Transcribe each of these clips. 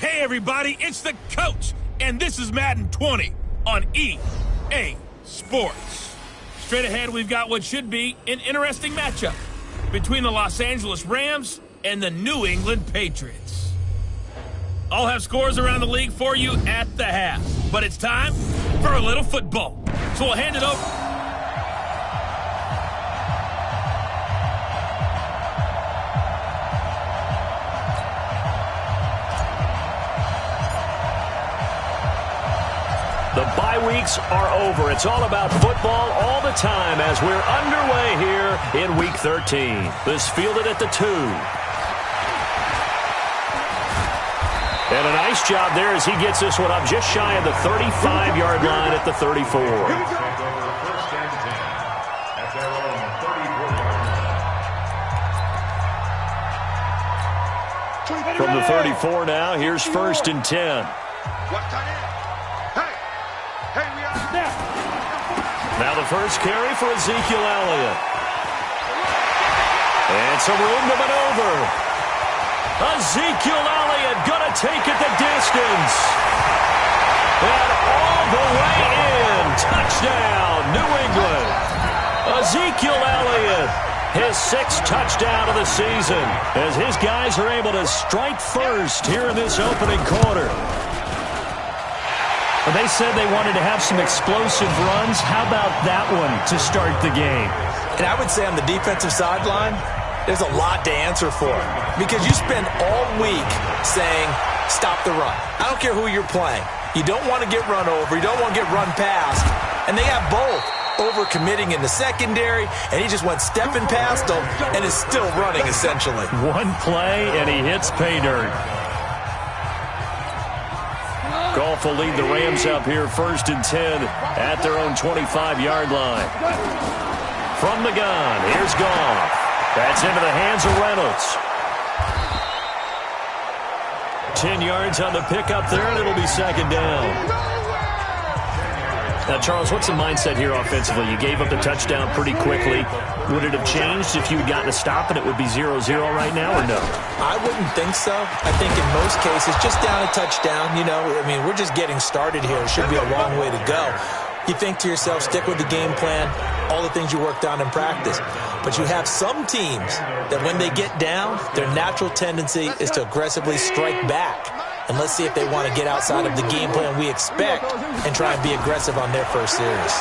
Hey everybody, it's the coach, and this is Madden 20 on EA Sports. Straight ahead, we've got what should be an interesting matchup between the Los Angeles Rams and the New England Patriots. I'll have scores around the league for you at the half, but it's time for a little football. So we'll hand it over. The bye weeks are over. It's all about football all the time as we're underway here in Week 13. This fielded at the 2. And a nice job there as he gets this one up just shy of the 35-yard line at the 34. From the 34 now, here's 1st and 10. Now the first carry for Ezekiel Elliott. And some room to maneuver. Ezekiel Elliott going to take it the distance. And all the way in. Touchdown, New England. Ezekiel Elliott, his 6th touchdown of the season, as his guys are able to strike first here in this opening quarter. Well, they said they wanted to have some explosive runs. How about that one to start the game? And I would say on the defensive sideline, there's a lot to answer for. Because you spend all week saying, stop the run. I don't care who you're playing. You don't want to get run over. You don't want to get run past. And they have both. Over-committing in the secondary, and he just went stepping past them and is still running, essentially. One play, and he hits pay dirt. Goff will lead the Rams up here 1st and 10 at their own 25-yard line. From the gun, here's Goff. That's into the hands of Reynolds. 10 yards on the pickup there, and it'll be 2nd down. Now, Charles, what's the mindset here offensively? You gave up the touchdown pretty quickly. Would it have changed if you had gotten a stop and it would be 0-0 right now, or no? I wouldn't think so. I think in most cases, just down a touchdown, we're just getting started here. It should be a long way to go. You think to yourself, stick with the game plan, all the things you worked on in practice. But you have some teams that when they get down, their natural tendency is to aggressively strike back. And let's see if they want to get outside of the game plan we expect and try and be aggressive on their first series.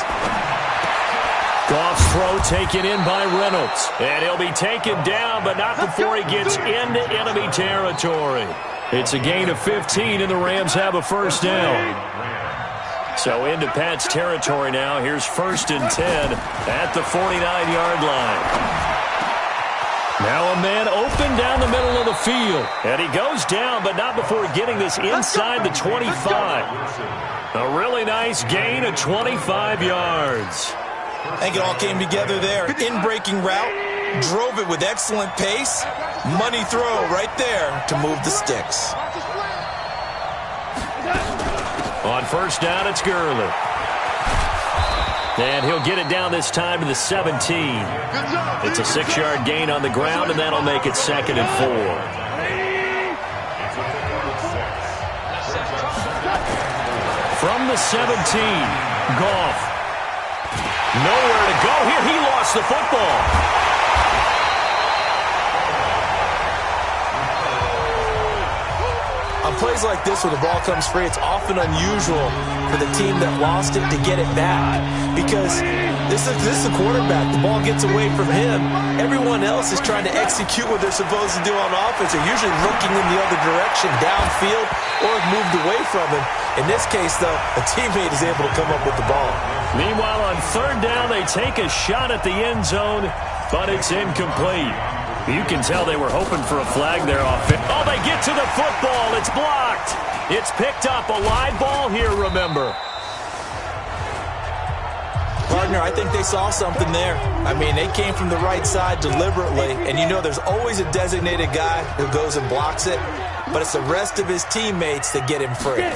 Goff's throw taken in by Reynolds. And he'll be taken down, but not before he gets into enemy territory. It's a gain of 15, and the Rams have a 1st down. So into Pat's territory now. Here's 1st and 10 at the 49-yard line. Now a man open down the middle of the field. And he goes down, but not before getting this inside the 25. A really nice gain of 25 yards. I think it all came together there. In-breaking route, drove it with excellent pace. Money throw right there to move the sticks. On 1st down, it's Gurley. And he'll get it down this time to the 17. It's a 6-yard gain on the ground, and that'll make it 2nd and 4. From the 17, Goff. Nowhere to go here. He lost the football. On plays like this where the ball comes free, it's often unusual for the team that lost it to get it back. Because this is a quarterback. The ball gets away from him. Everyone else is trying to execute what they're supposed to do on offense. They're usually looking in the other direction, downfield, or have moved away from him. In this case, though, a teammate is able to come up with the ball. Meanwhile, on 3rd down, they take a shot at the end zone, but it's incomplete. You can tell they were hoping for a flag there off it. Oh, they get to the football. It's blocked. It's picked up. A live ball here, remember. Partner, I think they saw something there. I mean, they came from the right side deliberately, and there's always a designated guy who goes and blocks it, but it's the rest of his teammates that get him free.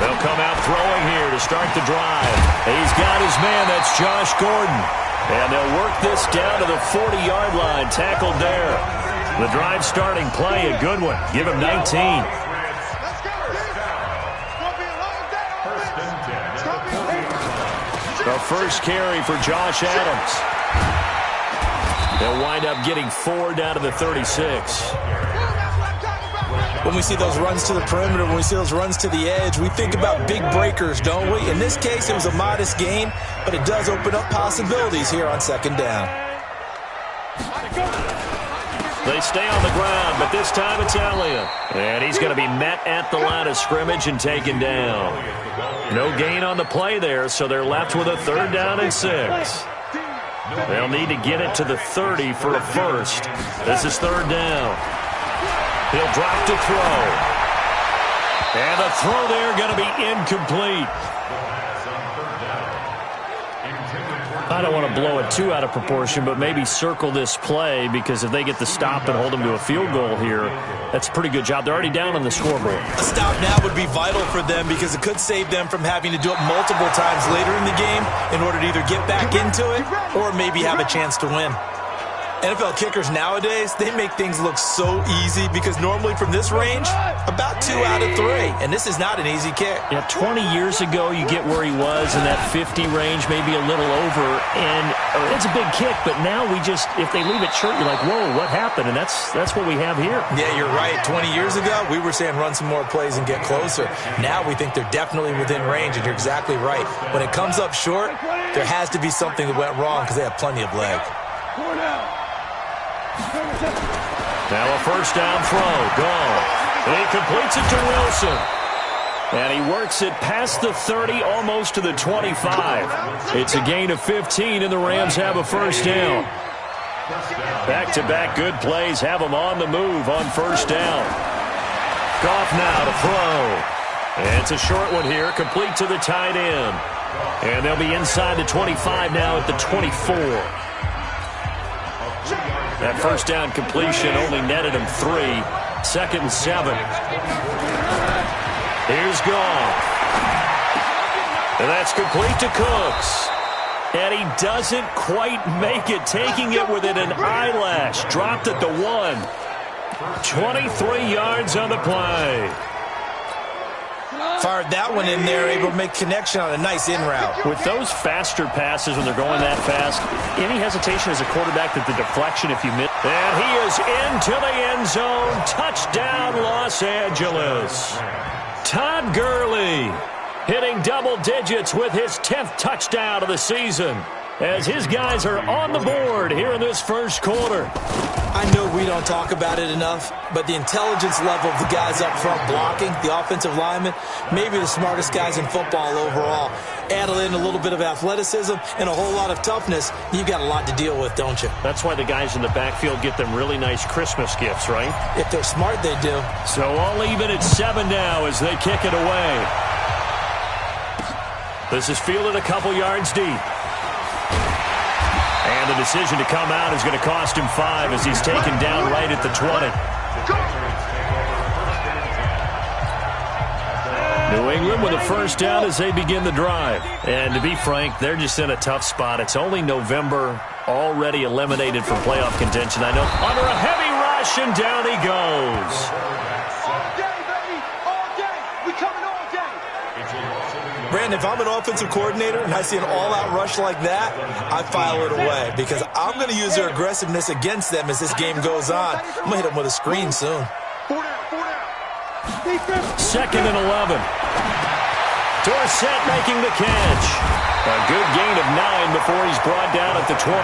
They'll come out throwing here to start the drive. He's got his man. That's Josh Gordon. And they'll work this down to the 40-yard line. Tackled there. The drive starting play, a good one. Give him 19. The first carry for Josh Adams. They'll wind up getting 4 down to the 36. When we see those runs to the perimeter, when we see those runs to the edge, we think about big breakers, don't we? In this case, it was a modest gain, but it does open up possibilities here on second down. They stay on the ground, but this time it's Elliott. And he's going to be met at the line of scrimmage and taken down. No gain on the play there, so they're left with a 3rd down and 6. They'll need to get it to the 30 for a first. This is 3rd down. He'll drop to throw. And the throw there going to be incomplete. I don't want to blow it too out of proportion, but maybe circle this play, because if they get the stop and hold them to a field goal here, that's a pretty good job. They're already down on the scoreboard. A stop now would be vital for them, because it could save them from having to do it multiple times later in the game in order to either get back into it or maybe have a chance to win. NFL kickers nowadays, they make things look so easy, because normally from this range, about 2 out of 3. And this is not an easy kick. Yeah, 20 years ago, you get where he was in that 50 range, maybe a little over, and it's a big kick, but now we just, if they leave it short, you're like, whoa, what happened? And that's what we have here. Yeah, you're right. 20 years ago, we were saying run some more plays and get closer. Now we think they're definitely within range, and you're exactly right. When it comes up short, there has to be something that went wrong, because they have plenty of leg. Now a first down throw. Gone. And he completes it to Wilson. And he works it past the 30, almost to the 25. It's a gain of 15, and the Rams have a first down. Back-to-back good plays have them on the move on first down. Goff now to throw. And it's a short one here, complete to the tight end. And they'll be inside the 25 now at the 24. That first down completion only netted him 3. 2nd and 7. Here's Goff. And that's complete to Cooks. And he doesn't quite make it, taking it within an eyelash. Dropped at the 1. 23 yards on the play. Fired that one in there, able to make connection on a nice in route. With those faster passes, when they're going that fast, any hesitation as a quarterback that the deflection, if you miss. And he is into the end zone. Touchdown, Los Angeles. Todd Gurley hitting double digits with his 10th touchdown of the season, as his guys are on the board here in this first quarter. I know we don't talk about it enough, but the intelligence level of the guys up front blocking, the offensive linemen, maybe the smartest guys in football overall. Add in a little bit of athleticism and a whole lot of toughness, you've got a lot to deal with, don't you? That's why the guys in the backfield get them really nice Christmas gifts, right? If they're smart, they do. So all even at 7 now as they kick it away. This is fielded a couple yards deep. And the decision to come out is going to cost him 5 as he's taken down right at the 20. New England with a first down as they begin the drive. And to be frank, they're just in a tough spot. It's only November, already eliminated from playoff contention. I know, under a heavy rush, and down he goes. Brandon, if I'm an offensive coordinator and I see an all-out rush like that, I file it away, because I'm going to use their aggressiveness against them as this game goes on. I'm going to hit them with a screen soon. 2nd and 11. Dorsett making the catch. A good gain of 9 before he's brought down at the 28.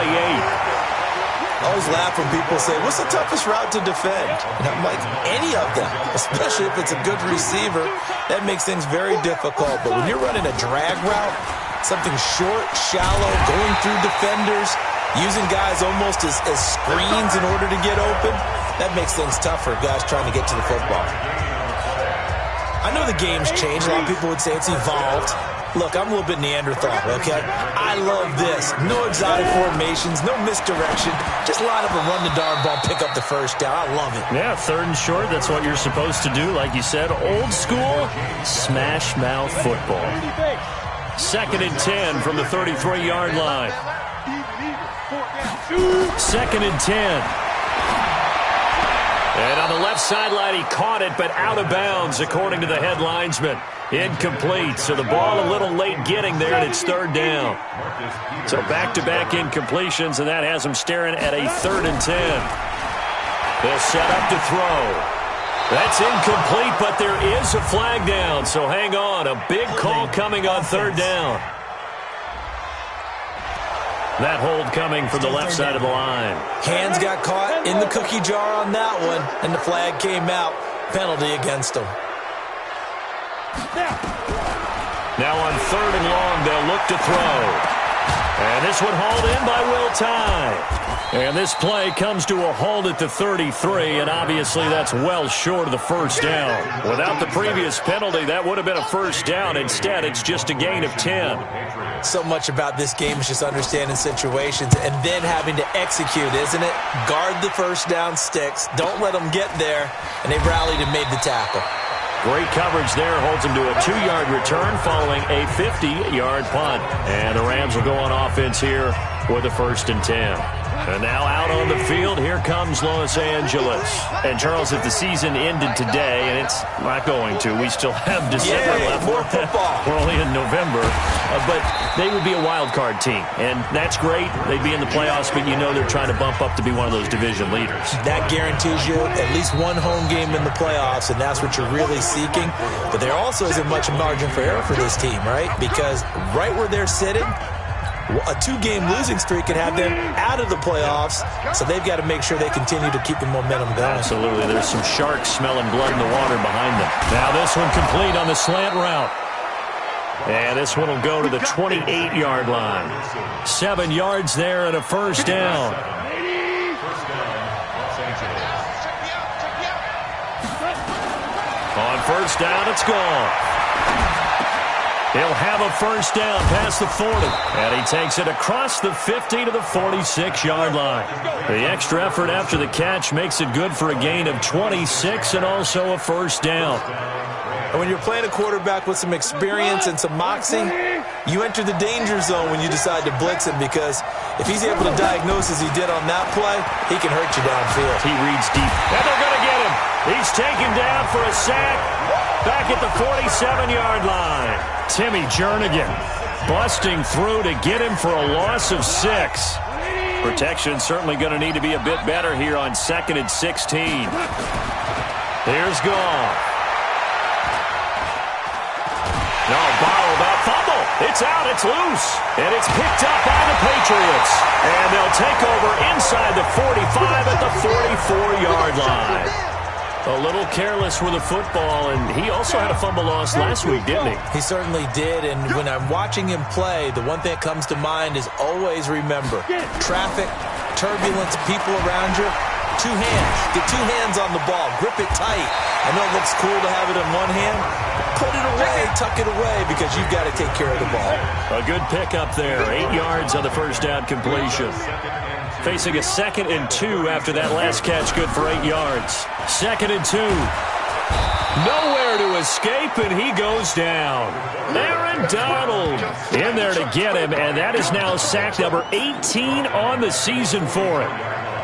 I always laugh when people say, what's the toughest route to defend? And I'm like, any of them, especially if it's a good receiver. That makes things very difficult. But when you're running a drag route, something short, shallow, going through defenders, using guys almost as screens in order to get open, that makes things tough for guys trying to get to the football. I know the game's changed. A lot of people would say it's evolved. Look, I'm a little bit Neanderthal, okay? I love this. No exotic formations, no misdirection. Just line up and run the darn ball, pick up the first down. I love it. Yeah, 3rd and short, that's what you're supposed to do. Like you said, old school, smash mouth football. 2nd and 10 from the 33-yard line. 2nd and 10. And on the left sideline, he caught it, but out of bounds, according to the head linesman. Incomplete, so the ball a little late getting there, and it's third down. So back-to-back incompletions, and that has them staring at a 3rd and 10. They'll set up to throw. That's incomplete, but there is a flag down, so hang on. A big call coming on 3rd down. That hold coming from the left side of the line. Hands got caught in the cookie jar on that one, and the flag came out. Penalty against them. Now on 3rd and long, they'll look to throw. And this one hauled in by Will Tye. And this play comes to a halt at the 33, and obviously that's well short of the first down. Without the previous penalty, that would have been a first down. Instead, it's just a gain of 10. So much about this game is just understanding situations and then having to execute, isn't it? Guard the first down sticks. Don't let them get there. And they rallied and made the tackle. Great coverage there. Holds him to a 2-yard return following a 50-yard punt. And the Rams will go on offense here with a 1st and 10. And now out on the field, here comes Los Angeles. And, Charles, if the season ended today, and it's not going to, we still have December left. More football. We're only in November. But they would be a wild card team. And that's great. They'd be in the playoffs, but you know they're trying to bump up to be one of those division leaders. That guarantees you at least one home game in the playoffs, and that's what you're really seeking. But there also isn't much margin for error for this team, right? Because right where they're sitting, a 2-game losing streak can have them out of the playoffs, so they've got to make sure they continue to keep the momentum going. Absolutely. There's some sharks smelling blood in the water behind them. Now this one complete on the slant route. And this one will go to the 28-yard line. 7 yards there and a first down. On first down, it's gone. He'll have a first down past the 40. And he takes it across the 50 to the 46-yard line. The extra effort after the catch makes it good for a gain of 26 and also a first down. And when you're playing a quarterback with some experience and some moxie, you enter the danger zone when you decide to blitz him, because if he's able to diagnose as he did on that play, he can hurt you downfield. He reads deep. And they're going to get him. He's taken down for a sack back at the 47-yard line. Timmy Jernigan busting through to get him for a loss of 6. Protection certainly going to need to be a bit better here on 2nd and 16. Here's Goff. No, bottled up fumble. It's out. It's loose. And it's picked up by the Patriots. And they'll take over inside the 45 at the 44-yard line. A little careless with the football, and he also had a fumble loss last week, didn't he? He certainly did, and when I'm watching him play, the one thing that comes to mind is always remember, traffic, turbulence, people around you, 2 hands. Get 2 hands on the ball. Grip it tight. I know it looks cool to have it in one hand. Put it away, tuck it away, because you've got to take care of the ball. A good pickup there. 8 yards on the first down completion. Facing a 2nd and 2 after that last catch, good for 8 yards. 2nd and 2. Nowhere to escape, and he goes down. Aaron Donald in there to get him, and that is now sack number 18 on the season for him.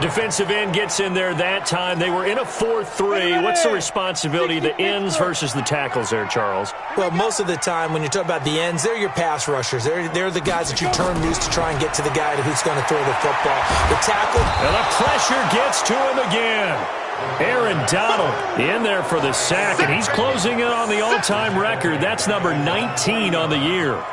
Defensive end gets in there that time. They were in a 4-3. What's the responsibility of the ends versus the tackles there, Charles? Well, most of the time when you talk about the ends, they're your pass rushers. They're the guys that you turn loose to try and get to the guy who's going to throw the football. The tackle. And the pressure gets to him again. Aaron Donald in there for the sack, and he's closing in on the all-time record. That's number 19 on the year.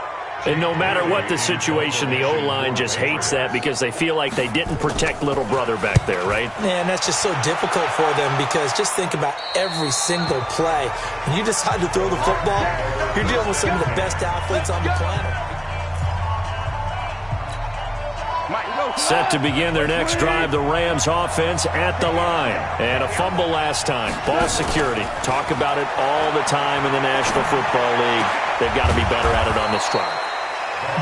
And no matter what the situation, the O-line just hates that because they feel like they didn't protect little brother back there, right? Man, that's just so difficult for them, because just think about every single play. When you decide to throw the football, you're dealing with some of the best athletes on the planet. Set to begin their next drive, the Rams offense at the line. And a fumble last time. Ball security. Talk about it all the time in the National Football League. They've got to be better at it on this drive.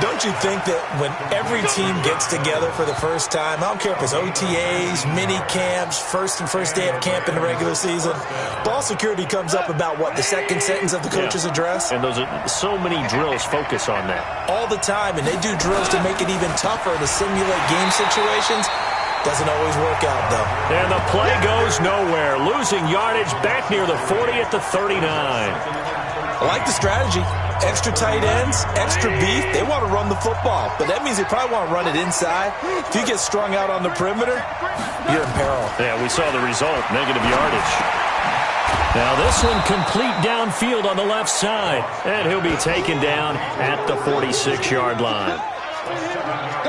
Don't you think that when every team gets together for the first time, I don't care if it's OTAs, mini camps, first day of camp in the regular season, ball security comes up about, what, the second sentence of the coach's address? And those are so many drills focus on that. All the time, and they do drills to make it even tougher to simulate game situations. Doesn't always work out, though. And the play goes nowhere. Losing yardage back near the 40 at the 39. I like the strategy. Extra tight ends, extra beef. They want to run the football, but that means they probably want to run it inside. If you get strung out on the perimeter, you're in peril. Yeah, we saw the result, negative yardage. Now this one complete downfield on the left side, and he'll be taken down at the 46-yard line.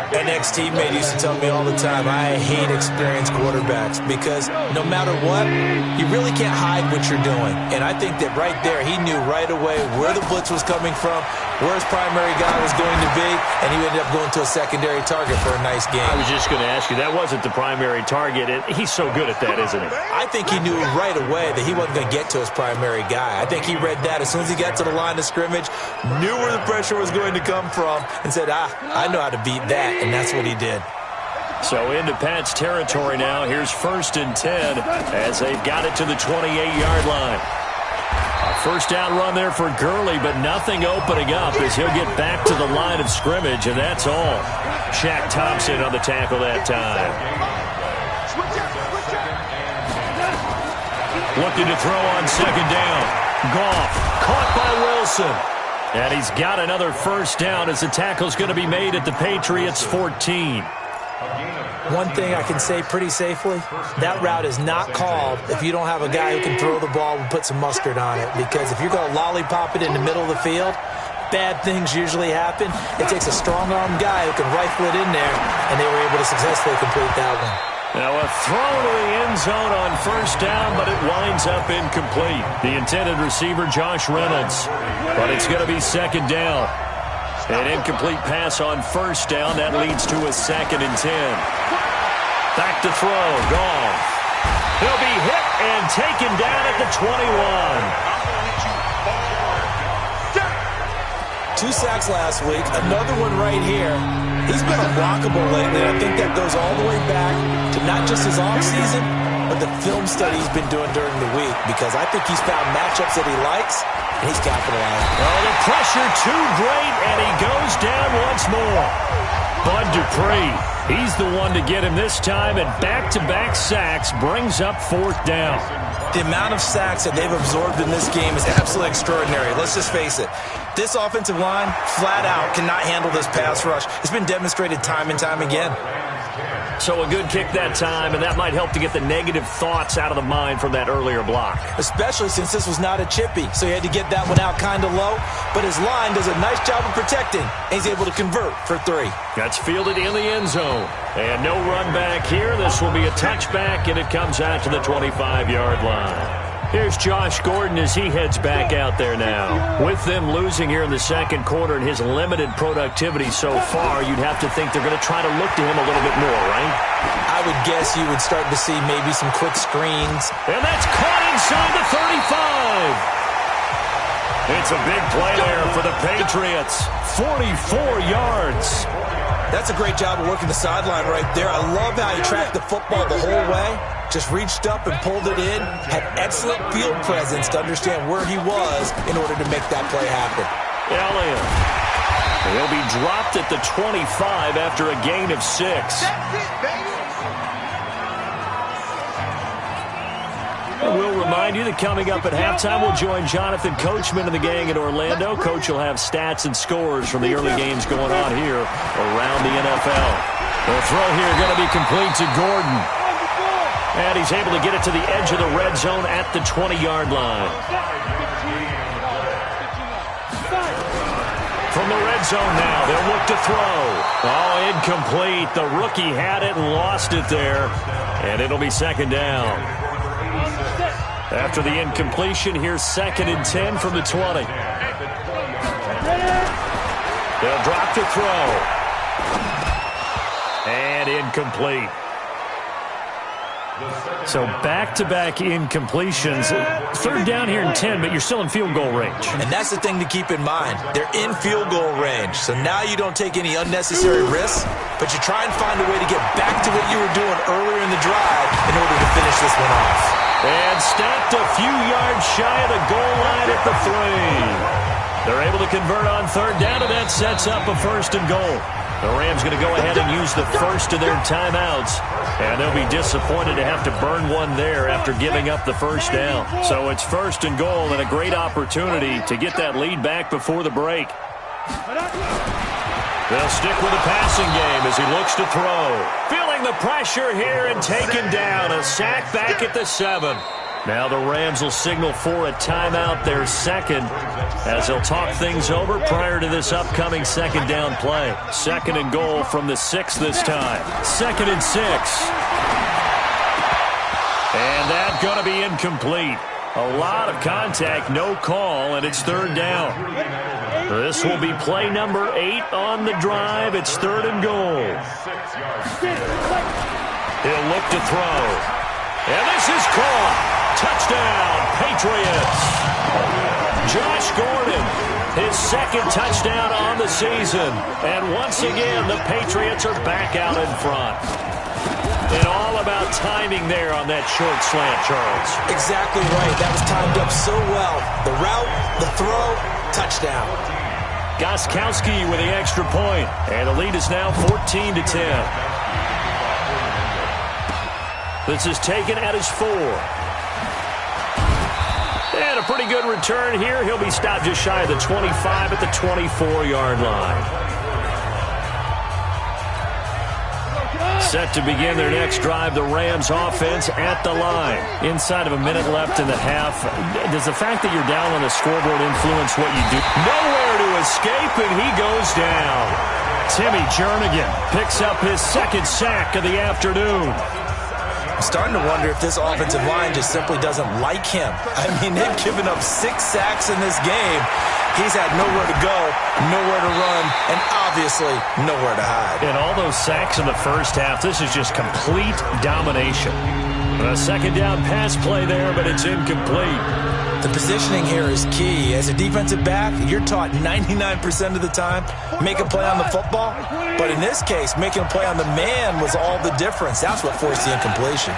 An ex-teammate used to tell me all the time, I hate experienced quarterbacks because no matter what, you really can't hide what you're doing. And I think that right there, he knew right away where the blitz was coming from, where his primary guy was going to be, and he ended up going to a secondary target for a nice game. I was just going to ask you, that wasn't the primary target. He's so good at that, isn't he? I think he knew right away that he wasn't going to get to his primary guy. I think he read that as soon as he got to the line of scrimmage, knew where the pressure was going to come from, and said, I know how to beat that, and that's what he did. So into Pat's territory now. Here's 1st and 10 as they've got it to the 28-yard line. A first down run there for Gurley, but nothing opening up as he'll get back to the line of scrimmage, and that's all. Shaq Thompson on the tackle that time. Looking to throw on 2nd down. Goff caught by Wilson. And he's got another first down as the tackle's going to be made at the Patriots' 14. One thing I can say pretty safely, that route is not called if you don't have a guy who can throw the ball and put some mustard on it. Because if you're going to lollipop it in the middle of the field, bad things usually happen. It takes a strong-arm guy who can rifle it in there, and they were able to successfully complete that one. Now a throw to the end zone on first down, but it winds up incomplete. The intended receiver, Josh Reynolds. But it's going to be 2nd down. An incomplete pass on first down. That leads to a 2nd and 10. Back to throw. Goff. He'll be hit and taken down at the 21. 2 sacks last week. Another one right here. He's been unblockable lately, and I think that goes all the way back to not just his offseason, but the film study he's been doing during the week, because I think he's found matchups that he likes, and he's capitalized. Oh, the pressure too great, and he goes down once more. Bud Dupree, he's the one to get him this time, and back-to-back sacks brings up 4th down. The amount of sacks that they've absorbed in this game is absolutely extraordinary. Let's just face it. This offensive line, flat out, cannot handle this pass rush. It's been demonstrated time and time again. So a good kick that time, and that might help to get the negative thoughts out of the mind from that earlier block. Especially since this was not a chippy, so he had to get that one out kind of low. But his line does a nice job of protecting, and he's able to convert for 3. That's fielded in the end zone. And no run back here. This will be a touchback, and it comes out to the 25-yard line. Here's Josh Gordon as he heads back out there now. With them losing here in the second quarter and his limited productivity so far, you'd have to think they're going to try to look to him a little bit more, right? I would guess you would start to see maybe some quick screens. And that's caught inside the 35. It's a big play there for the Patriots. 44 yards. That's a great job of working the sideline right there. I love how he tracked the football the whole way. Just reached up and pulled it in. Had excellent field presence to understand where he was in order to make that play happen. Elliott. He'll be dropped at the 25 after a gain of 6. We'll remind you that coming up at halftime, we'll join Jonathan Coachman and the gang in Orlando. Coach will have stats and scores from the early games going on here around the NFL. The throw here going to be complete to Gordon. And he's able to get it to the edge of the red zone at the 20-yard line. From the red zone now, they'll look to throw. Oh, incomplete. The rookie had it and lost it there. And it'll be 2nd down. After the incompletion, here's 2nd and 10 from the 20. They'll drop to throw. And incomplete. So back-to-back incompletions. 3rd down here and 10, but you're still in field goal range. And that's the thing to keep in mind. They're in field goal range. So now you don't take any unnecessary risks, but you try and find a way to get back to what you were doing earlier in the drive in order to finish this one off. And stopped a few yards shy of the goal line at the 3. They're able to convert on 3rd down, and that sets up a 1st and goal. The Rams going to go ahead and use the first of their timeouts, and they'll be disappointed to have to burn one there after giving up the first down. So it's 1st and goal and a great opportunity to get that lead back before the break. They'll stick with the passing game as he looks to throw. Feeling the pressure here and taken down. A sack back at the 7. Now the Rams will signal for a timeout, their second, as they'll talk things over prior to this upcoming second down play. 2nd and goal from the 6 this time. 2nd and 6. And that's going to be incomplete. A lot of contact, no call, and it's 3rd down. This will be play number 8 on the drive. It's 3rd and goal. He'll look to throw. And this is caught. Touchdown, Patriots. Josh Gordon, his 2nd touchdown on the season. And once again, the Patriots are back out in front. And all about timing there on that short slant, Charles. Exactly right. That was timed up so well. The route, the throw, touchdown. Gostkowski with the extra point. And the lead is now 14-10. This is taken at his 4. And a pretty good return here. He'll be stopped just shy of the 25 at the 24-yard line. Set to begin their next drive, the Rams offense at the line. Inside of a minute left in the half. Does the fact that you're down on the scoreboard influence what you do? Nowhere to escape, and he goes down. Timmy Jernigan picks up his 2nd sack of the afternoon. I'm starting to wonder if this offensive line just simply doesn't like him. I mean, they've given up 6 sacks in this game. He's had nowhere to go, nowhere to run, and obviously nowhere to hide. And all those sacks in the first half, this is just complete domination. A 2nd down pass play there, but it's incomplete. The positioning here is key. As a defensive back, you're taught 99% of the time, make a play on the football. But in this case, making a play on the man was all the difference. That's what forced the incompletion.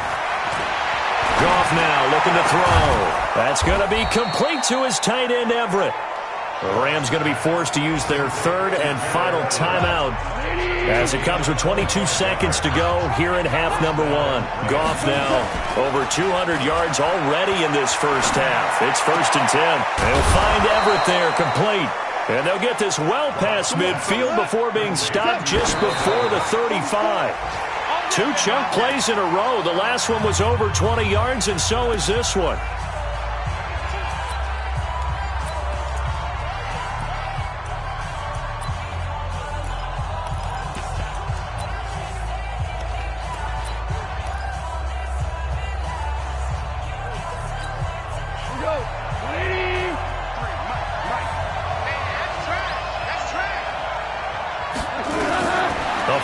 Goff now looking to throw. That's going to be complete to his tight end, Everett. The Rams going to be forced to use their 3rd and final timeout as it comes with 22 seconds to go here in half number 1. Goff now over 200 yards already in this first half. It's 1st and 10. They'll find Everett there complete. And they'll get this well past midfield before being stopped just before the 35. 2 chunk plays in a row. The last one was over 20 yards, and so is this one.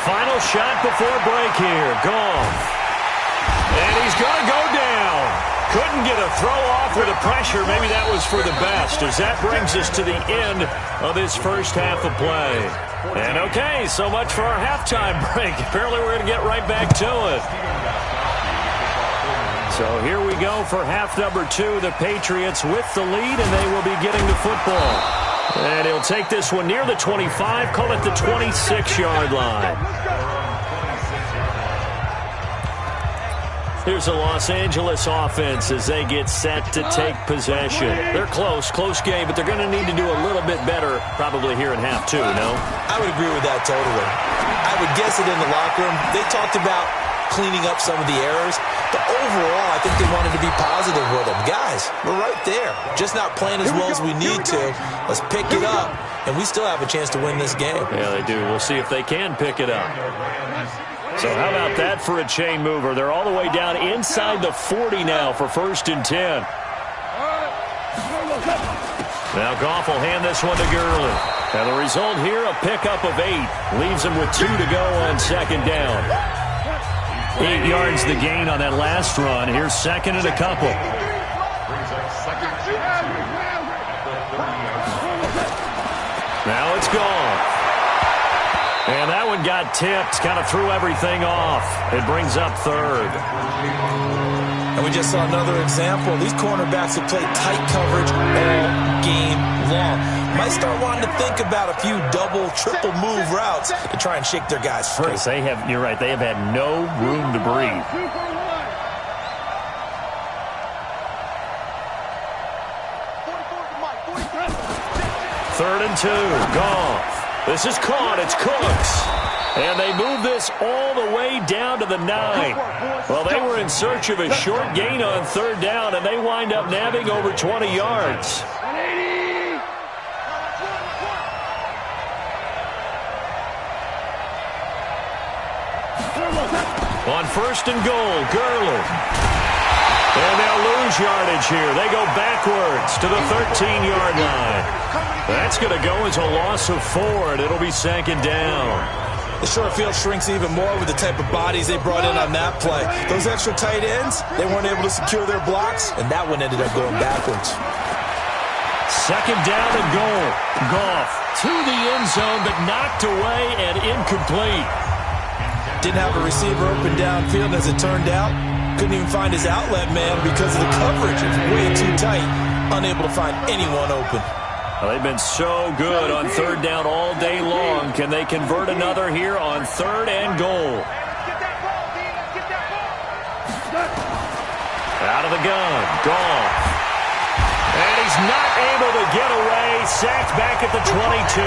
Final shot before break here. Goff. And he's going to go down. Couldn't get a throw off with the pressure. Maybe that was for the best, as that brings us to the end of this first half of play. And okay, so much for our halftime break. Apparently we're going to get right back to it. So here we go for half number 2. The Patriots with the lead, and they will be getting the football. And he'll take this one near the 25, call it the 26-yard line. Here's the Los Angeles offense as they get set to take possession. They're close game, but they're going to need to do a little bit better probably here in half 2, no? I would agree with that totally. I would guess it in the locker room. They talked about cleaning up some of the errors, but overall, I think they wanted to be positive with them. Guys, we're right there. Just not playing as well as we need to. Let's pick it up, and we still have a chance to win this game. Yeah, they do. We'll see if they can pick it up. So how about that for a chain mover? They're all the way down inside the 40 now for 1st and 10. Now Goff will hand this one to Gurley. And the result here, a pickup of 8. Leaves him with 2 to go on 2nd down. 8 yards the gain on that last run. Here's 2nd and a couple. Now it's gone. And that one got tipped, kind of threw everything off. It brings up third. And we just saw another example. These cornerbacks have played tight coverage all game long. Might start wanting to think about a few double, triple move routes to try and shake their guys free. You're right, they have had no room to breathe. Third and 2, Goff. This is caught, it's Cooks. And they move this all the way down to the 9. Well, they were in search of a short gain on third down, and they wind up nabbing over 20 yards. On first and goal, Gurley. And they'll lose yardage here. They go backwards to the 13-yard line. That's going to go as a loss of 4, and it'll be second down. The short field shrinks even more with the type of bodies they brought in on that play. Those extra tight ends, they weren't able to secure their blocks, and that one ended up going backwards. Second down and goal. Goff to the end zone, but knocked away and incomplete. Didn't have a receiver open downfield, as it turned out. Couldn't even find his outlet man because of the coverage. It was way too tight. Unable to find anyone open. Well, they've been so good on third down all day long. Can they convert another here on third and goal? Out of the gun. Goff. And he's not able to get away. Sacked back at the 22.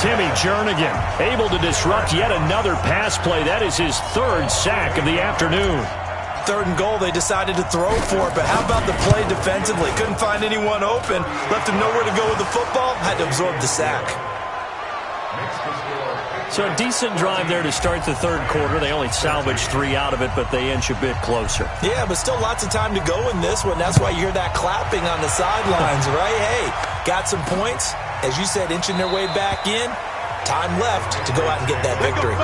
Timmy Jernigan able to disrupt yet another pass play. That is his third sack of the afternoon. Third and goal, they decided to throw for it, but how about the play defensively? Couldn't find anyone open, left him nowhere to go with the football, had to absorb the sack. So a decent drive there to start the third quarter. They only salvaged 3 out of it, but they inch a bit closer. Yeah, but still lots of time to go in this one. That's why you hear that clapping on the sidelines, right? Hey, got some points. As you said, inching their way back in. Time left to go out and get that victory.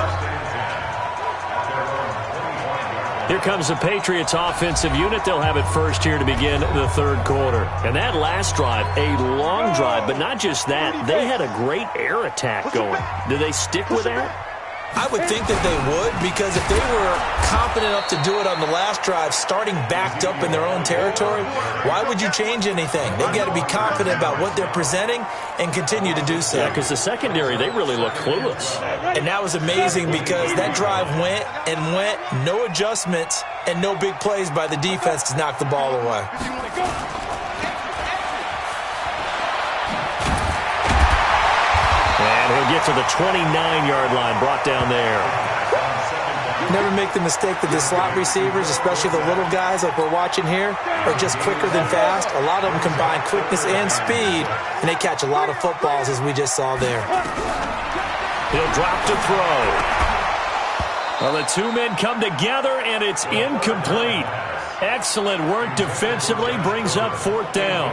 Here comes the Patriots offensive unit. They'll have it first here to begin the third quarter. And that last drive, a long drive, but not just that. They had a great air attack going. Do they stick with that? I would think that they would, because if they were confident enough to do it on the last drive, starting backed up in their own territory, why would you change anything? They've got to be confident about what they're presenting and continue to do so. Yeah, because the secondary, they really look clueless. And that was amazing because that drive went and went, no adjustments, and no big plays by the defense to knock the ball away. And he'll get to the 29-yard line, brought down there. Never make the mistake that the slot receivers, especially the little guys like we're watching here, are just quicker than fast. A lot of them combine quickness and speed, and they catch a lot of footballs, as we just saw there. He'll drop to throw. Well, the two men come together, and it's incomplete. Excellent work defensively, brings up fourth down.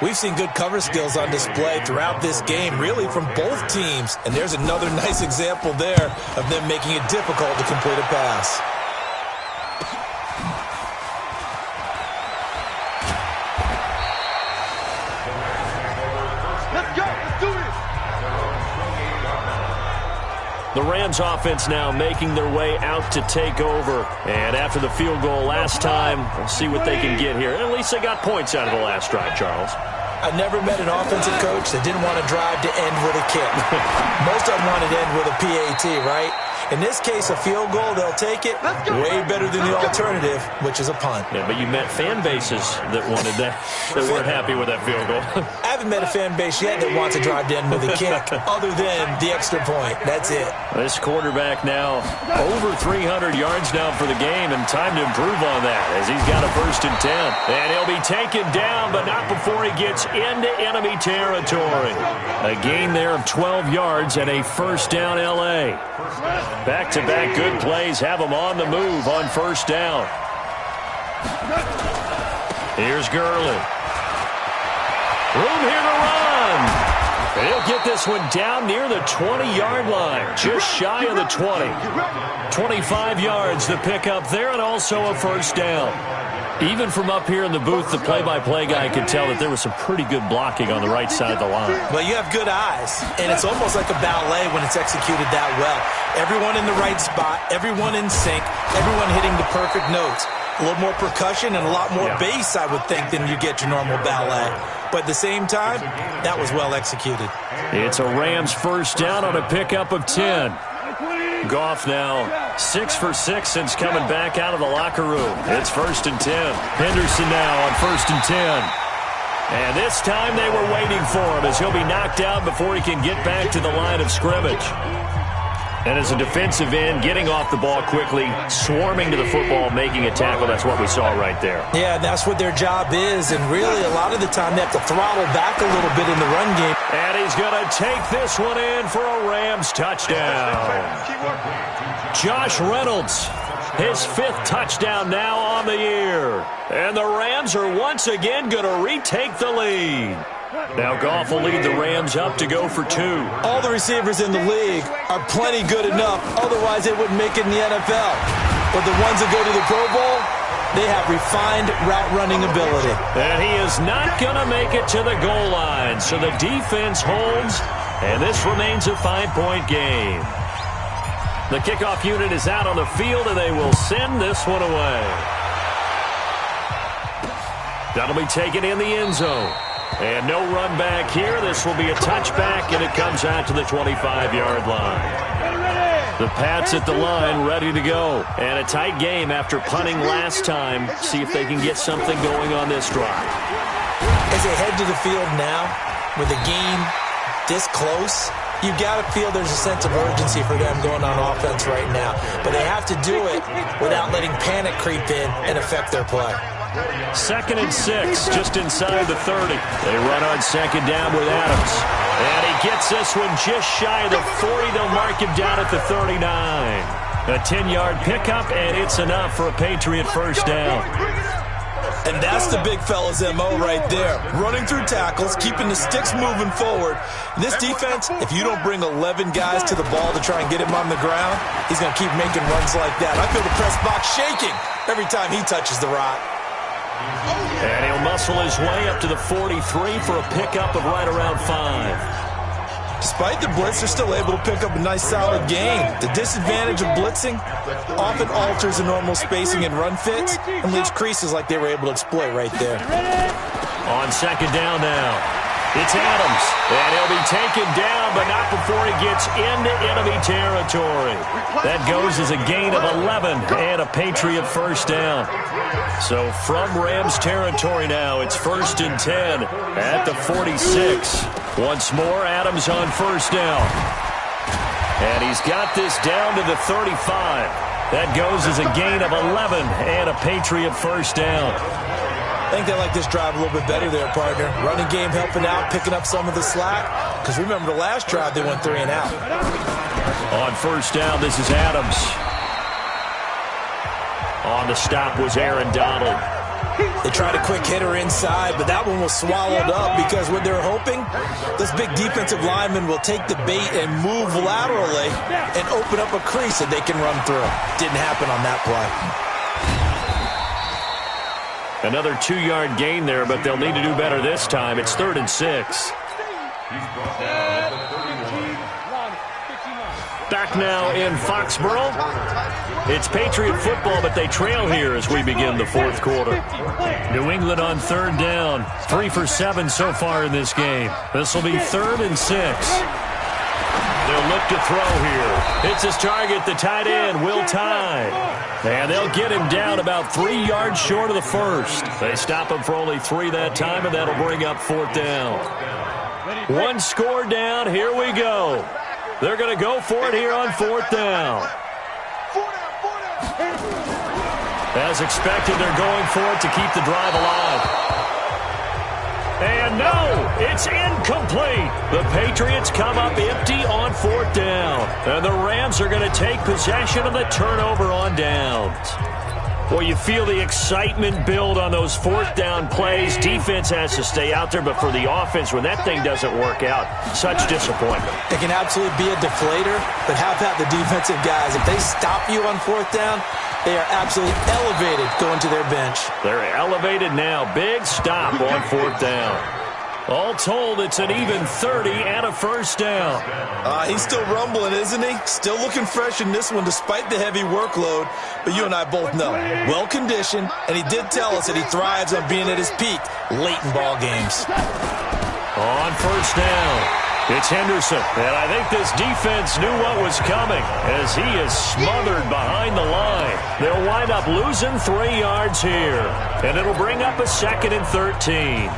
We've seen good cover skills on display throughout this game, really from both teams. And there's another nice example there of them making it difficult to complete a pass. Let's go. Let's do this. The Rams offense now making their way out to take over. And after the field goal last time, we'll see what they can get here. At least they got points out of the last drive, Charles. I've never met an offensive coach that didn't want to drive to end with a kick. Most of them wanted to end with a PAT, right? In this case, a field goal, they'll take it. Way better than the alternative, which is a punt. Yeah, but you met fan bases that wanted that, that weren't happy with that field goal. I haven't met a fan base yet that wants to drive to end with a kick, other than the extra point. That's it. This quarterback now over 300 yards now for the game, and time to improve on that as he's got a 1st and 10. And he'll be taken down, but not before he gets into enemy territory. A gain there of 12 yards and a 1st down L.A. Back-to-back good plays have them on the move on 1st down. Here's Gurley. Room here to run. And he'll get this one down near the 20-yard line, just shy of the 20. 25 yards the pickup there, and also a 1st down. Even from up here in the booth, the play-by-play guy could tell that there was some pretty good blocking on the right side of the line. Well, you have good eyes, and it's almost like a ballet when it's executed that well. Everyone in the right spot, everyone in sync, everyone hitting the perfect notes. A little more percussion and a lot more bass, I would think, than you get your normal ballet. But at the same time, that was well executed. It's a Rams first down on a pickup of 10. Goff now 6 for 6 since coming back out of the locker room. It's 1st and 10. Henderson now on 1st and 10. And this time they were waiting for him as he'll be knocked out before he can get back to the line of scrimmage. And as a defensive end, getting off the ball quickly, swarming to the football, making a tackle, that's what we saw right there. Yeah, that's what their job is, and really a lot of the time they have to throttle back a little bit in the run game. And he's going to take this one in for a Rams touchdown. Josh Reynolds, his 5th touchdown now on the year. And the Rams are once again going to retake the lead. Now Goff will lead the Rams up to go for 2. All the receivers in the league are plenty good enough. Otherwise, they wouldn't make it in the NFL. But the ones that go to the Pro Bowl, they have refined route running ability. And he is not going to make it to the goal line. So the defense holds, and this remains a 5-point game. The kickoff unit is out on the field, and they will send this one away. That'll be taken in the end zone. And no run back here. This will be a touchback, and it comes out to the 25-yard line. The Pats at the line ready to go. And a tight game after punting last time. See if they can get something going on this drive. As they head to the field now, with the game this close, you've got to feel there's a sense of urgency for them going on offense right now. But they have to do it without letting panic creep in and affect their play. 2nd and 6, just inside the 30. They run on 2nd down with Adams. And he gets this one just shy of the 40. They'll mark him down at the 39. A 10-yard pickup, and it's enough for a Patriot first down. And that's the big fella's MO right there. Running through tackles, keeping the sticks moving forward. This defense, if you don't bring 11 guys to the ball to try and get him on the ground, he's going to keep making runs like that. I feel the press box shaking every time he touches the rock. And he'll muscle his way up to the 43 for a pickup of right around 5. Despite the blitz, they're still able to pick up a nice solid gain. The disadvantage of blitzing often alters the normal spacing and run fits and leaves creases like they were able to exploit right there. On 2nd down now. It's Adams, and he'll be taken down, but not before he gets into enemy territory. That goes as a gain of 11 and a Patriot first down. So from Rams territory now, it's 1st and 10 at the 46. Once more, Adams on 1st down. And he's got this down to the 35. That goes as a gain of 11 and a Patriot first down. I think they like this drive a little bit better there, partner. Running game helping out, picking up some of the slack. Because remember the last drive, they went 3 and out. On 1st down, this is Adams. On the stop was Aaron Donald. They tried a quick hitter inside, but that one was swallowed up because what they're hoping, this big defensive lineman will take the bait and move laterally and open up a crease that they can run through. Didn't happen on that play. Another 2-yard gain there, but they'll need to do better this time. It's 3rd and 6. Back now in Foxborough. It's Patriot football, but they trail here as we begin the 4th quarter. New England on 3rd down. 3 for 7 so far in this game. This will be 3rd and 6. They'll look to throw here. It's his target, the tight end, Will Tye. And they'll get him down about 3 yards short of the first. They stop him for only 3 that time, and that'll bring up 4th down. 1 score down. Here we go. They're going to go for it here on 4th down. As expected, they're going for it to keep the drive alive. And no, it's incomplete. The Patriots come up empty on 4th down. And the Rams are going to take possession of the turnover on downs. Well, you feel the excitement build on those fourth down plays. Defense has to stay out there, but for the offense, when that thing doesn't work out, such disappointment. It can absolutely be a deflator, but how about the defensive guys? If they stop you on fourth down, they are absolutely elevated going to their bench. They're elevated now. Big stop on fourth down. All told, it's an even 30 and a first down. He's still rumbling, isn't he? Still looking fresh in this one despite the heavy workload. But you and I both know, well-conditioned, and he did tell us that he thrives on being at his peak late in ball games. On first down, it's Henderson. And I think this defense knew what was coming as he is smothered behind the line. They'll wind up losing 3 yards here. And it'll bring up a 2nd and 13.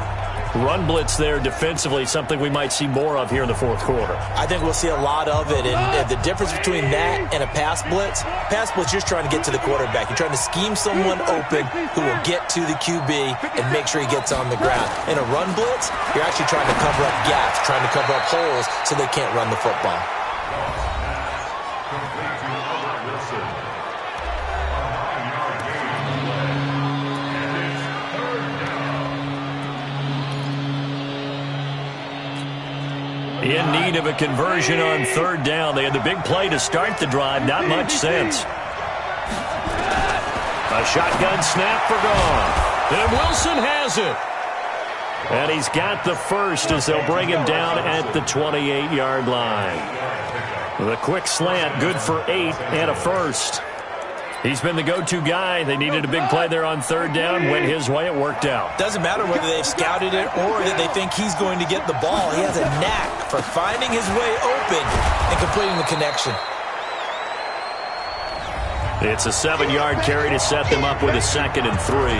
Run blitz there defensively, something we might see more of here in the fourth quarter. I think we'll see a lot of it. And the difference between that and a pass blitz, you're just trying to get to the quarterback. You're trying to scheme someone open who will get to the QB and make sure he gets on the ground. In a run blitz, you're actually trying to cover up gaps, trying to cover up holes so they can't run the football. In need of a conversion on third down. They had the big play to start the drive. Not much sense. A shotgun snap for Goff. And Wilson has it. And he's got the first as they'll bring him down at the 28-yard line. The quick slant, good for 8 and a first. He's been the go-to guy. They needed a big play there on third down. Went his way. It worked out. Doesn't matter whether they've scouted it or that they think he's going to get the ball. He has a knack for finding his way open and completing the connection. It's a 7-yard carry to set them up with a 2nd and 3.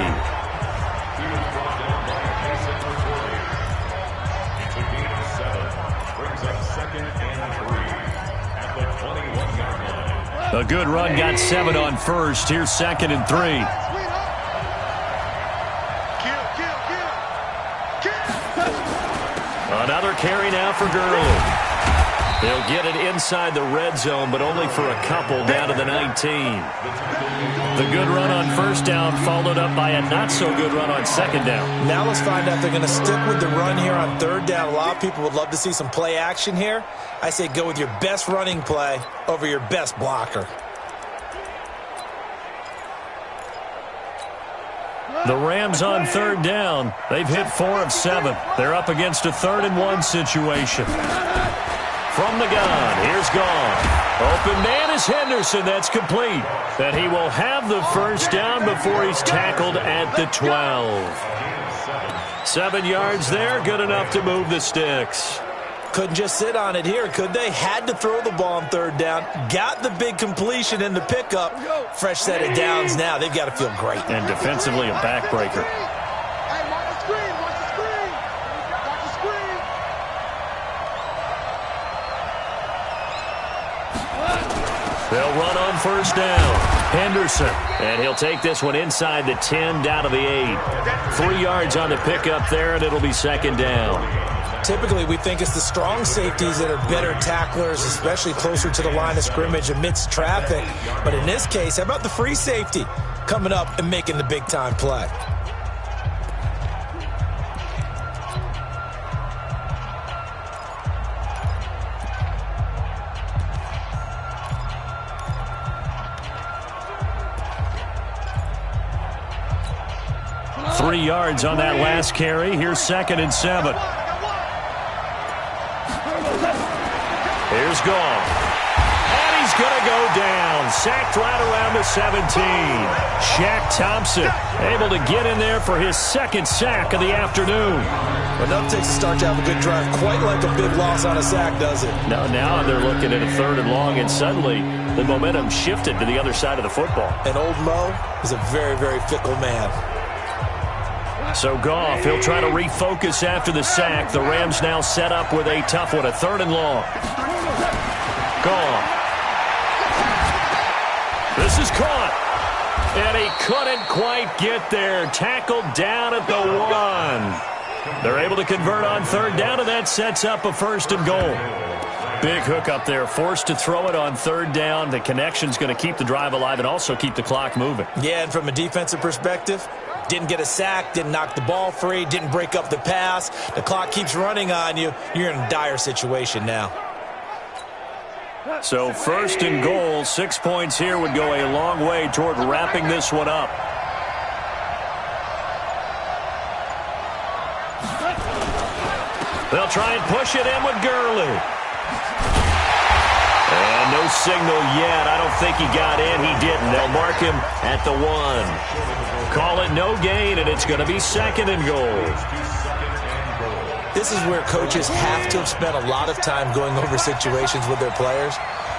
A good run, got 7 on first. Here's 2nd and 3. Another carry now for Gurley. They'll get it inside the red zone, but only for a couple down to the 19. The good run on first down followed up by a not-so-good run on second down. Now let's find out if they're going to stick with the run here on third down. A lot of people would love to see some play action here. I say go with your best running play over your best blocker. The Rams on third down. They've hit 4 of 7. They're up against a 3rd and 1 situation. From the gun, here's Goff. Open man is Henderson. That's complete. And he will have the first down before he's tackled at the 12. 7 yards there, good enough to move the sticks. Couldn't just sit on it here, could they? Had to throw the ball on third down. Got the big completion in the pickup. Fresh set of downs now. They've got to feel great. And defensively, a backbreaker. They'll run on first down. Henderson. And he'll take this one inside the 10, down to the 8. 3 yards on the pickup there, and it'll be 2nd down. Typically, we think it's the strong safeties that are better tacklers, especially closer to the line of scrimmage amidst traffic. But in this case, how about the free safety coming up and making the big-time play? Three yards on that last carry. Here's 2nd and 7. Here's Goff. And he's going to go down. Sacked right around the 17. Shaq Thompson able to get in there for his 2nd sack of the afternoon. Enough takes to start to have a good drive. Quite like a big loss on a sack, does it? Now they're looking at a 3rd and long, and suddenly the momentum shifted to the other side of the football. And old Mo is a very, very fickle man. So Goff, he'll try to refocus after the sack. The Rams now set up with a tough one, a 3rd and long. Goff. This is caught. And he couldn't quite get there. Tackled down at the 1. They're able to convert on third down, and that sets up a 1st and goal. Big hook up there, forced to throw it on third down. The connection's going to keep the drive alive and also keep the clock moving. Yeah, and from a defensive perspective, didn't get a sack, didn't knock the ball free, didn't break up the pass. The clock keeps running on you. You're in a dire situation now. So 1st and goal, 6 points here would go a long way toward wrapping this one up. They'll try and push it in with Gurley. And no signal yet. I don't think he got in. He didn't. They'll mark him at the 1. Call it no gain, and it's going to be 2nd and goal. This is where coaches have to have spent a lot of time going over situations with their players,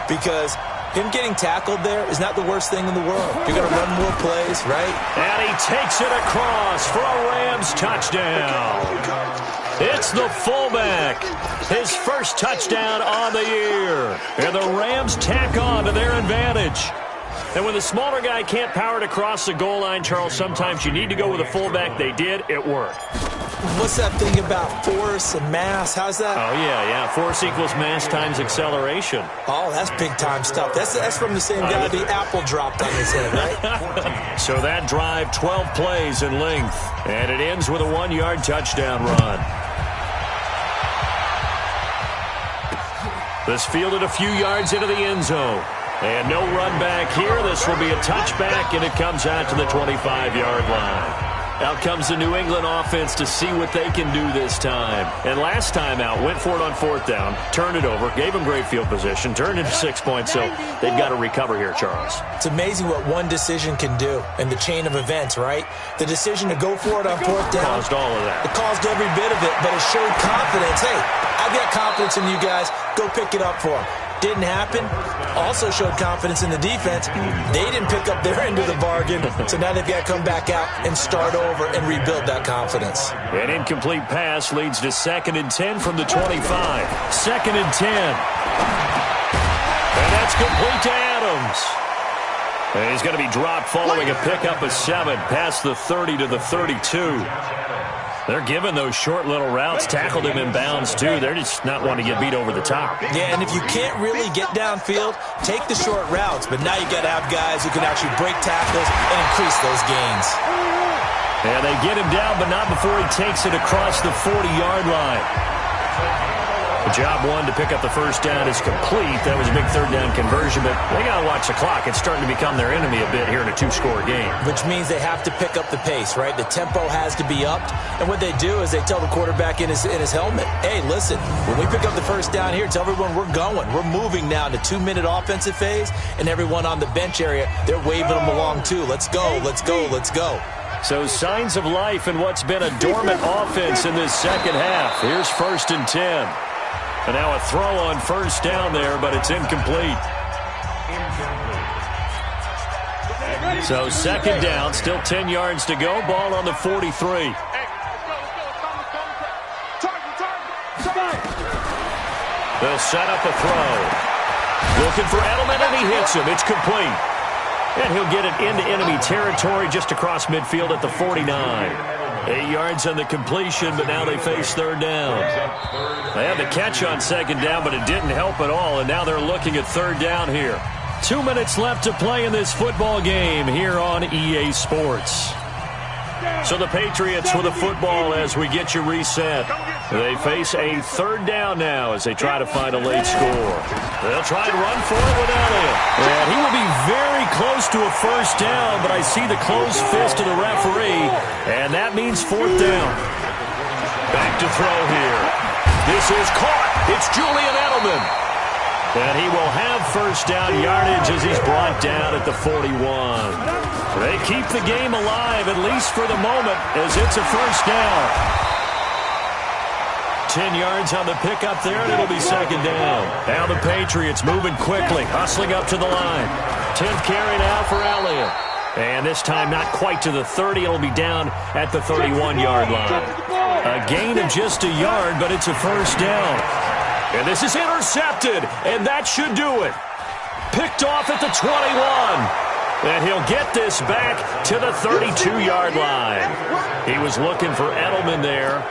because him getting tackled there is not the worst thing in the world. You're going to run more plays, right? And he takes it across for a Rams touchdown. It's the fullback. His first touchdown on the year. And the Rams tack on to their advantage. And when the smaller guy can't power it across the goal line, Charles, sometimes you need to go with a fullback. They did. It worked. What's that thing about force and mass? How's that? Oh, yeah. Force equals mass times acceleration. Oh, that's big-time stuff. That's from the same guy the apple dropped on his head, right? So that drive, 12 plays in length. And it ends with a 1-yard touchdown run. This fielded a few yards into the end zone. And no run back here. This will be a touchback, and it comes out to the 25-yard line. Out comes the New England offense to see what they can do this time. And last time out, went for it on 4th down, turned it over, gave them great field position, turned it to 6 points, so they've got to recover here, Charles. It's amazing what one decision can do in the chain of events, right? The decision to go for it on 4th down. Caused all of that. It caused every bit of it, but it showed confidence. Hey, I've got confidence in you guys. Go pick it up for them. Didn't happen. Also showed confidence in the defense. They didn't pick up their end of the bargain, so now they've got to come back out and start over and rebuild that confidence. An incomplete pass leads to 2nd and 10 from the 25. 2nd and 10. And that's complete to Adams. And he's going to be dropped following a pickup of 7 past the 30 to the 32. They're giving those short little routes. Tackled him in bounds, too. They're just not wanting to get beat over the top. Yeah, and if you can't really get downfield, take the short routes. But now you got to have guys who can actually break tackles and increase those gains. And they get him down, but not before he takes it across the 40-yard line. Job 1 to pick up the 1st down is complete. That was a big 3rd down conversion, but they got to watch the clock. It's starting to become their enemy a bit here in a 2-score game. Which means they have to pick up the pace, right? The tempo has to be upped. And what they do is they tell the quarterback in his helmet, hey, listen, when we pick up the 1st down here, tell everyone we're going. We're moving now to 2-minute offensive phase, and everyone on the bench area, they're waving them along too. Let's go, let's go, let's go. So signs of life in what's been a dormant offense in this second half. Here's 1st and 10. And now a throw on 1st down there, but it's incomplete. So 2nd down, still 10 yards to go. Ball on the 43. They'll set up a throw. Looking for Edelman, and he hits him. It's complete. And he'll get it into enemy territory just across midfield at the 49. 8 yards on the completion, but now they face 3rd down. They had the catch on 2nd down, but it didn't help at all, and now they're looking at 3rd down here. 2 minutes left to play in this football game here on EA Sports. So the Patriots with the football as we get you reset. They face a 3rd down now as they try to find a late score. They'll try and run for it with Elliott. And he will be very close to a 1st down, but I see the closed fist of the referee, and that means 4th down. Back to throw here. This is caught. It's Julian Edelman. And he will have 1st down yardage as he's brought down at the 41. They keep the game alive, at least for the moment, as it's a 1st down. 10 yards on the pickup there, and it'll be 2nd down. Now the Patriots moving quickly, hustling up to the line. 10th carry now for Elliott. And this time not quite to the 30. It'll be down at the 31-yard line. A gain of just a yard, but it's a 1st down. And this is intercepted, and that should do it. Picked off at the 21. And he'll get this back to the 32-yard line. He was looking for Edelman there.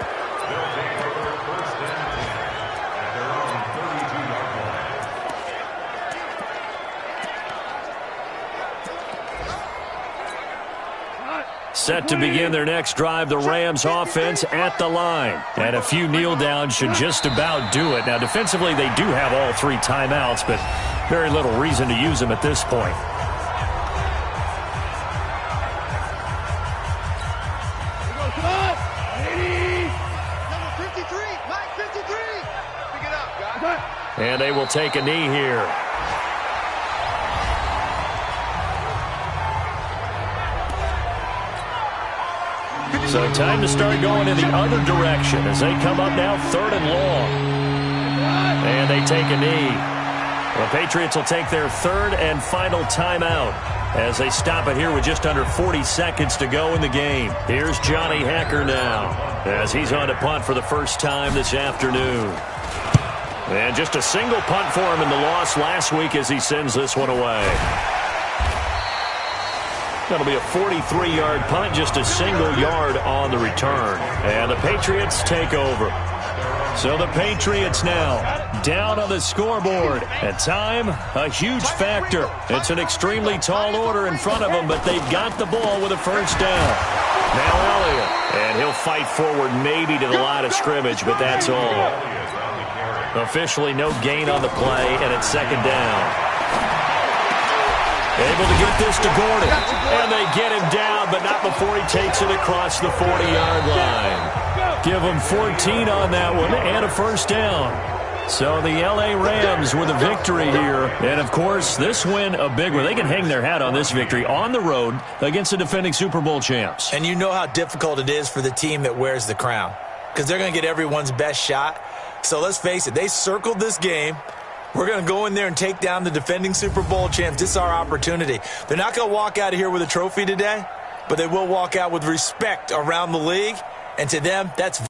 set to begin their next drive. The Rams offense at the line. And a few kneel downs should just about do it. Now, defensively, they do have all 3 timeouts, but very little reason to use them at this point. And they will take a knee here. So time to start going in the other direction as they come up now 3rd and long. And they take a knee. The Patriots will take their 3rd and final timeout as they stop it here with just under 40 seconds to go in the game. Here's Johnny Hacker now as he's on to punt for the first time this afternoon. And just a single punt for him in the loss last week as he sends this one away. That'll be a 43-yard punt, just a single yard on the return. And the Patriots take over. So the Patriots now down on the scoreboard. At time, a huge factor. It's an extremely tall order in front of them, but they've got the ball with a first down. Now Elliott, and he'll fight forward maybe to the line of scrimmage, but that's all. Officially no gain on the play, and it's 2nd down. Able to get this to Gordon, and they get him down, but not before he takes it across the 40-yard line. Give him 14 on that one, and a first down. So the L.A. Rams with a victory here, and of course, this win a big one. They can hang their hat on this victory on the road against the defending Super Bowl champs. And you know how difficult it is for the team that wears the crown, because they're going to get everyone's best shot. So let's face it, they circled this game. We're going to go in there and take down the defending Super Bowl champs. This is our opportunity. They're not going to walk out of here with a trophy today, but they will walk out with respect around the league. And to them, that's